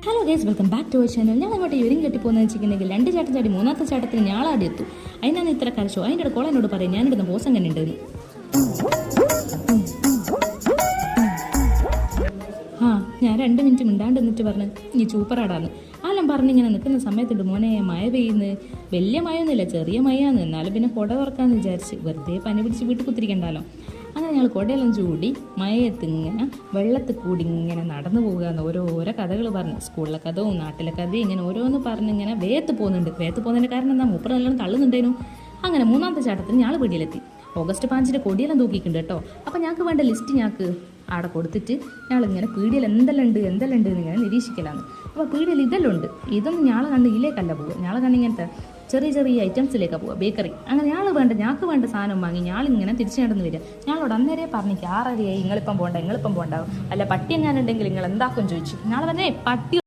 Hello guys, welcome back to our channel. ഞാൻ അങ്ങോട്ട് യൂരിൻ കെട്ടിപ്പോകുന്നത് വെച്ചിട്ടുണ്ടെങ്കിൽ 2 ചാട്ടം ചാടി 3ാമത്തെ ചാട്ടത്തിന് ഞാളാടി എത്തും. അതിനാണ് ഇത്ര കരച്ചോ. അതിൻ്റെ കോള എന്നോട് പറയും ഞാനിടുന്ന ബോസ് എങ്ങനെ ഉണ്ട്. ഞാൻ 2 മിനിറ്റ് മിണ്ടാണ്ട് നിന്നിട്ട് പറഞ്ഞു നീ സൂപ്പറാടാന്ന്. ആലം പറഞ്ഞിങ്ങനെ നിൽക്കുന്ന സമയത്തുണ്ട് മോനെ മഴ പെയ്യുന്നു. വലിയ മഴയൊന്നുമില്ല, ചെറിയ മഴയാന്ന്. എന്നാലും പിന്നെ കുട തുറക്കാമെന്ന് വിചാരിച്ച് വെറുതെ പനി പിടിച്ച് വീട്ടിൽ കുത്തിരിക്കണ്ടല്ലോ. അങ്ങനെ ഞങ്ങൾ കുടയെല്ലാം ചൂടി മഴയത്ത് ഇങ്ങനെ വെള്ളത്തിൽ കൂടി ഇങ്ങനെ നടന്നു പോകുകയെന്ന് ഓരോരോ കഥകൾ പറഞ്ഞ് സ്കൂളിലെ കഥവും നാട്ടിലെ കഥയും ഇങ്ങനെ ഓരോന്ന് പറഞ്ഞിങ്ങനെ വേത്ത് പോകുന്നുണ്ട്. വേത്ത് പോകുന്നതിൻ്റെ കാരണം എന്താ, മൂപ്പർ നല്ലോണം തള്ളുന്നുണ്ടേനു. അങ്ങനെ 3ാമത്തെ ചാട്ടത്തിന് ഞങ്ങൾ വീട്ടിലെത്തി. ഓഗസ്റ്റ് 5 കൊടിയെല്ലാം തൂക്കിയിട്ടുണ്ട് കേട്ടോ. അപ്പം ഞങ്ങൾക്ക് വേണ്ട ലിസ്റ്റ് ഞങ്ങൾക്ക് അവിടെ കൊടുത്തിട്ട് ഞങ്ങളിങ്ങനെ പീടിയിൽ എന്തെല്ലാം ഉണ്ട് എന്നിങ്ങനെ നിരീക്ഷിക്കലാണ്. അപ്പോൾ പീടിയിൽ ഇതെല്ലാം ഉണ്ട്. ഇതൊന്നും ഞങ്ങൾ കണ്ട് ഇതിലേക്കല്ല പോവുക. ഞങ്ങൾ കണ്ട് ഇങ്ങനത്തെ ചെറിയ ചെറിയ ഐറ്റംസിലേക്കാണ് പോവുക, ബേക്കറി. അങ്ങനെ ഞങ്ങൾക്ക് വേണ്ട സാധനം വാങ്ങി ഞാളിങ്ങനെ തിരിച്ചു നടന്ന് വരിക. ഞങ്ങളോട് അന്നേരെ പറഞ്ഞു 6:30 നിങ്ങളിപ്പം പോകണ്ട അല്ല പട്ടി എങ്ങാനുണ്ടെങ്കിൽ നിങ്ങൾ എന്താക്കും ചോദിച്ചു. ഞങ്ങൾ പറഞ്ഞേ പട്ടി